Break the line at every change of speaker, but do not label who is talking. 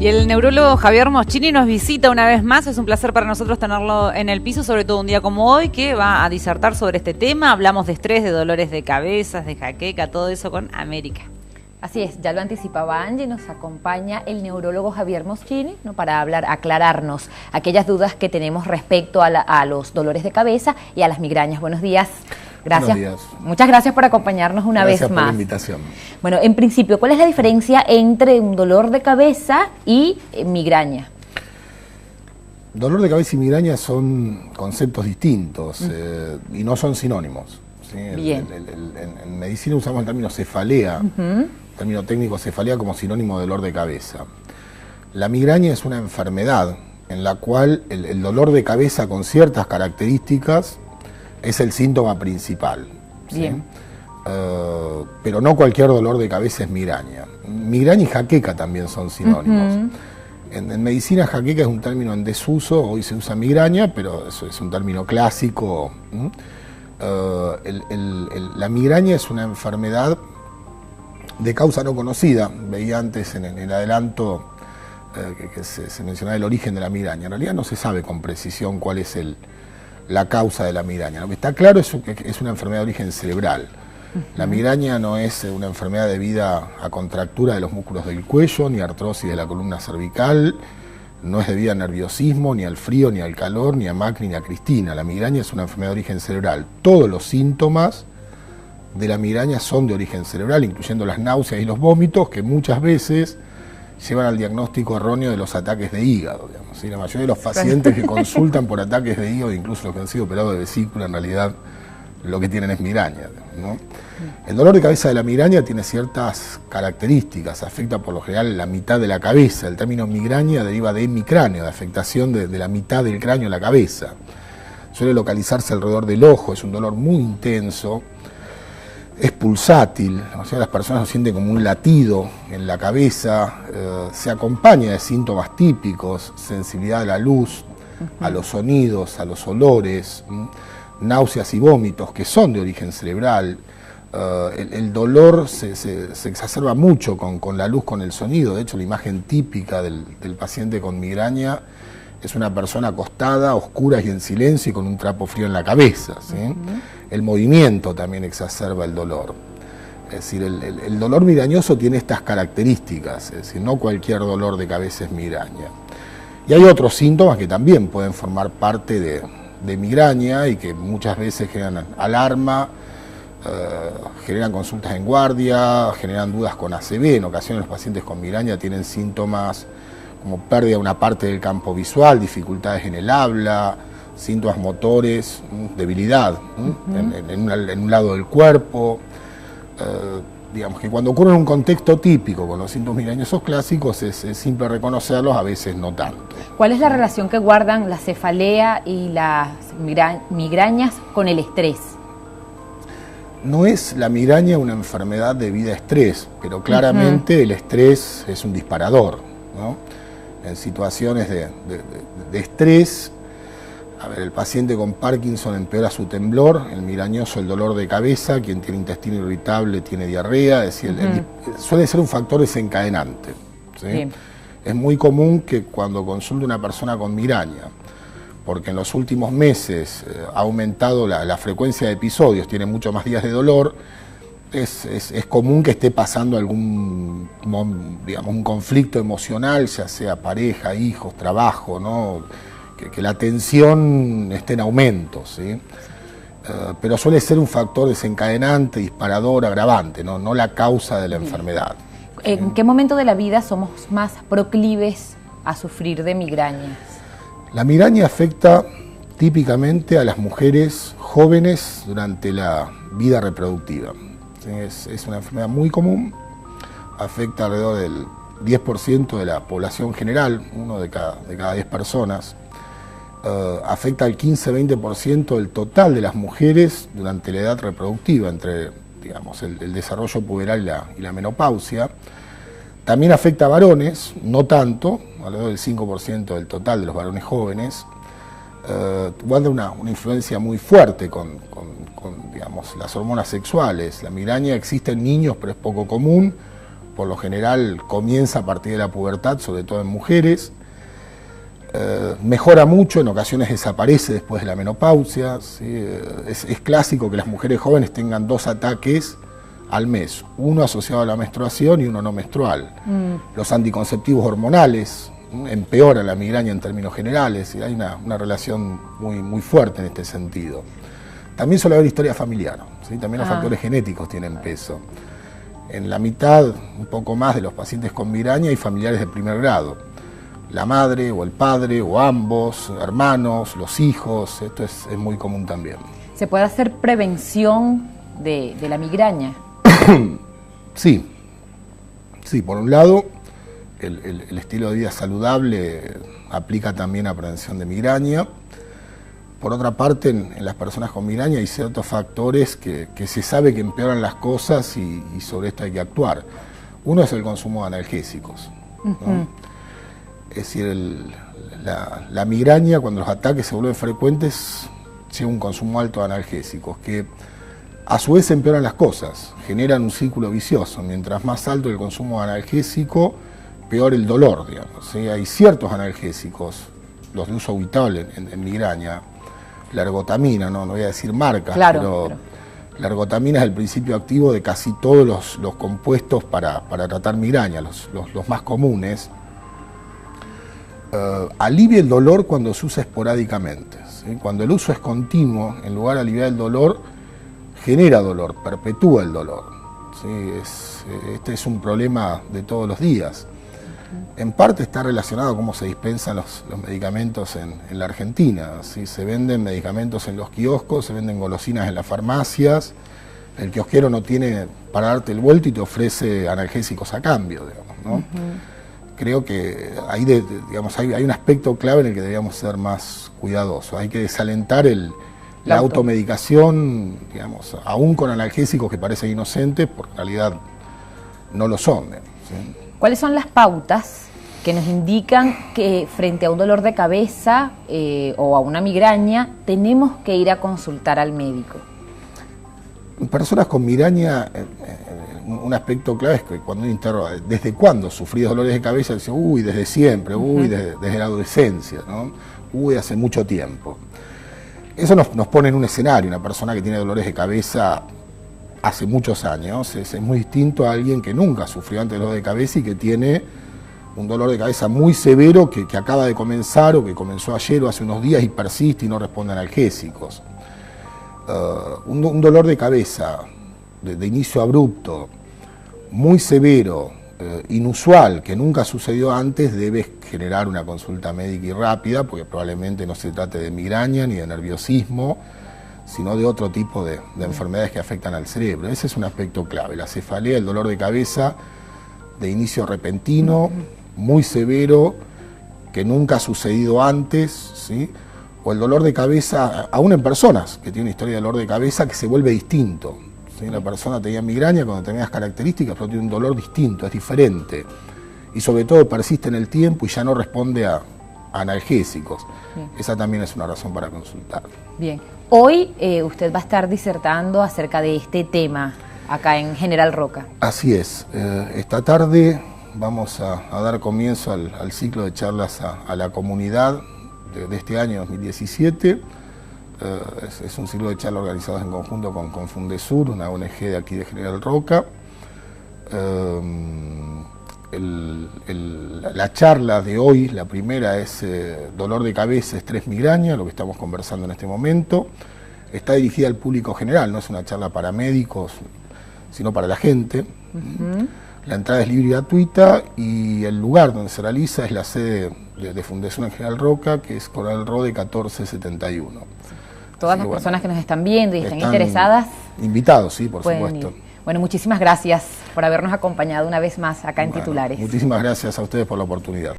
Y el neurólogo Javier Moschini nos visita una vez más. Es un placer para nosotros tenerlo en el piso, sobre todo un día como hoy, que va a disertar sobre este tema. Hablamos de estrés, de dolores de cabezas, de jaqueca, todo eso con América.
Así es, ya lo anticipaba Angie, nos acompaña el neurólogo Javier Moschini, ¿no?, para aclararnos aquellas dudas que tenemos respecto a los dolores de cabeza y a las migrañas. Buenos días. Gracias.
Buenos días.
Muchas gracias por acompañarnos una vez más.
Gracias por la invitación.
Bueno, en principio, ¿cuál es la diferencia entre un dolor de cabeza y migraña?
Dolor de cabeza y migraña son conceptos distintos y no son sinónimos. ¿Sí?
Bien.
En medicina usamos el término cefalea, término técnico cefalea como sinónimo de dolor de cabeza. La migraña es una enfermedad en la cual el dolor de cabeza con ciertas características es el síntoma principal. ¿Sí?
Bien.
Pero no cualquier dolor de cabeza es migraña. Migraña y jaqueca también son sinónimos. En medicina, jaqueca es un término en desuso, hoy se usa migraña, pero eso es un término clásico. La migraña es una enfermedad de causa no conocida. Veía antes en el adelanto que se mencionaba el origen de la migraña. En realidad no se sabe con precisión cuál es la causa de la migraña. Lo que está claro es que es una enfermedad de origen cerebral. La migraña no es una enfermedad debida a contractura de los músculos del cuello, ni artrosis de la columna cervical, no es debida a nerviosismo, ni al frío, ni al calor, ni a Macri, ni a Cristina. La migraña es una enfermedad de origen cerebral. Todos los síntomas de la migraña son de origen cerebral, incluyendo las náuseas y los vómitos, que muchas veces llevan al diagnóstico erróneo de los ataques de hígado. Digamos, ¿sí? La mayoría de los pacientes que consultan por ataques de hígado, incluso los que han sido operados de vesícula, en realidad lo que tienen es migraña, ¿no? El dolor de cabeza de la migraña tiene ciertas características, afecta por lo general la mitad de la cabeza. El término migraña deriva de hemicráneo, de afectación de la mitad del cráneo a la cabeza. Suele localizarse alrededor del ojo, es un dolor muy intenso, es pulsátil, o sea, las personas lo sienten como un latido en la cabeza, se acompaña de síntomas típicos, sensibilidad a la luz, a los sonidos, a los olores, náuseas y vómitos que son de origen cerebral. El dolor se exacerba mucho con la luz, con el sonido. De hecho, la imagen típica del paciente con migraña es una persona acostada, oscura y en silencio y con un trapo frío en la cabeza, ¿sí? El movimiento también exacerba el dolor. Es decir, el dolor migrañoso tiene estas características, es decir, no cualquier dolor de cabeza es migraña. Y hay otros síntomas que también pueden formar parte de migraña y que muchas veces generan alarma, generan consultas en guardia, generan dudas con ACV. En ocasiones los pacientes con migraña tienen síntomas como pérdida de una parte del campo visual, dificultades en el habla, síntomas motores, debilidad en un lado del cuerpo. Digamos que cuando ocurre en un contexto típico con los síntomas migrañosos clásicos es simple reconocerlos, a veces no tanto.
¿Cuál es la relación que guardan la cefalea y las migrañas con el estrés?
No es la migraña una enfermedad debida a estrés, pero claramente el estrés es un disparador, ¿no? En situaciones de estrés, a ver, el paciente con Parkinson empeora su temblor, el migrañoso el dolor de cabeza, quien tiene intestino irritable tiene diarrea, es decir, suele ser un factor desencadenante, ¿sí? Es muy común que cuando consulte una persona con migraña, porque en los últimos meses ha aumentado la frecuencia de episodios, tiene muchos más días de dolor, es común que esté pasando algún, digamos, un conflicto emocional, ya sea pareja, hijos, trabajo, ¿no? Que la tensión esté en aumento, ¿sí? Pero suele ser un factor desencadenante, disparador, agravante, no la causa de la enfermedad.
¿En qué momento de la vida somos más proclives a sufrir de migrañas?
La migraña afecta típicamente a las mujeres jóvenes durante la vida reproductiva. Es una enfermedad muy común, afecta alrededor del 10% de la población general, 1 de cada 10 personas. Afecta al 15-20% del total de las mujeres durante la edad reproductiva, entre, digamos, el desarrollo puberal y la menopausia. También afecta a varones, no tanto, alrededor del 5% del total de los varones jóvenes. Guarda una influencia muy fuerte con digamos, las hormonas sexuales. La migraña existe en niños, pero es poco común. por lo general comienza a partir de la pubertad, sobre todo en mujeres. Mejora mucho, en ocasiones desaparece después de la menopausia, ¿sí? Es clásico que las mujeres jóvenes tengan 2 ataques al mes, uno asociado a la menstruación y uno no menstrual. Los anticonceptivos hormonales empeoran la migraña en términos generales, y hay una relación muy fuerte en este sentido. También suele haber historia familiar, ¿sí? También los factores genéticos tienen peso. En la mitad, un poco más, de los pacientes con migraña hay familiares de primer grado. La madre o el padre o ambos, hermanos, los hijos, esto es muy común también.
¿Se puede hacer prevención de la migraña?
Sí, por un lado, el estilo de vida saludable aplica también a prevención de migraña. Por otra parte, en las personas con migraña hay ciertos factores que se sabe que empeoran las cosas y sobre esto hay que actuar. Uno es el consumo de analgésicos, ¿no? Es decir, la migraña, cuando los ataques se vuelven frecuentes, lleva un consumo alto de analgésicos, que a su vez empeoran las cosas, generan un círculo vicioso. Mientras más alto el consumo de analgésico, peor el dolor, digamos, ¿sí? Hay ciertos analgésicos, los de uso habitual en migraña, la ergotamina, no voy a decir marcas, pero la ergotamina es el principio activo de casi todos los compuestos para tratar migraña, los más comunes. Alivia el dolor cuando se usa esporádicamente, ¿sí? Cuando el uso es continuo, en lugar de aliviar el dolor, genera dolor, perpetúa el dolor, ¿sí? Este es un problema de todos los días. En parte está relacionado a cómo se dispensan los medicamentos en la Argentina, ¿sí? Se venden medicamentos en los kioscos, se venden golosinas en las farmacias, el kiosquero no tiene para darte el vuelto y te ofrece analgésicos a cambio, digamos, ¿no? Creo que ahí digamos, hay un aspecto clave en el que deberíamos ser más cuidadosos. Hay que desalentar la automedicación, digamos, aún con analgésicos que parecen inocentes, porque en realidad no lo son, ¿sí?
¿Cuáles son las pautas que nos indican que frente a un dolor de cabeza o a una migraña tenemos que ir a consultar al médico?
En personas con migraña, un aspecto clave es que cuando uno interroga, ¿desde cuándo sufrí dolores de cabeza? Dice, desde siempre, desde la adolescencia, ¿no? Hace mucho tiempo. Eso nos pone en un escenario. Una persona que tiene dolores de cabeza hace muchos años es muy distinto a alguien que nunca sufrió antes dolor de cabeza y que tiene un dolor de cabeza muy severo que acaba de comenzar o que comenzó ayer o hace unos días y persiste y no responde a analgésicos. Un dolor de cabeza de inicio abrupto, muy severo, inusual, que nunca sucedió antes, debe generar una consulta médica y rápida, porque probablemente no se trate de migraña ni de nerviosismo, sino de otro tipo de enfermedades que afectan al cerebro. Ese es un aspecto clave, la cefalea, el dolor de cabeza de inicio repentino, muy severo, que nunca ha sucedido antes, ¿sí? O el dolor de cabeza, aún en personas que tienen historia de dolor de cabeza, que se vuelve distinto, ¿sí? La persona tenía migraña con determinadas características, pero tiene un dolor distinto, es diferente. Y sobre todo persiste en el tiempo y ya no responde a analgésicos. Bien. Esa también es una razón para consultar.
Bien. Hoy usted va a estar disertando acerca de este tema acá en General Roca.
Así es. Esta tarde vamos a dar comienzo al ciclo de charlas a la comunidad de este año 2017. Es un ciclo de charlas organizados en conjunto con Fundesur, una ONG de aquí de General Roca. La charla de hoy, la primera es dolor de cabeza, estrés, migraña, lo que estamos conversando en este momento. Está dirigida al público general, no es una charla para médicos, sino para la gente. La entrada es libre y gratuita y el lugar donde se realiza es la sede de Fundesur en General Roca, que es Coronel Rode 1471.
Todas las personas que nos están viendo y están interesadas.
Invitados, sí, por supuesto.
Ir. Bueno, muchísimas gracias por habernos acompañado una vez más acá en Titulares.
Muchísimas gracias a ustedes por la oportunidad.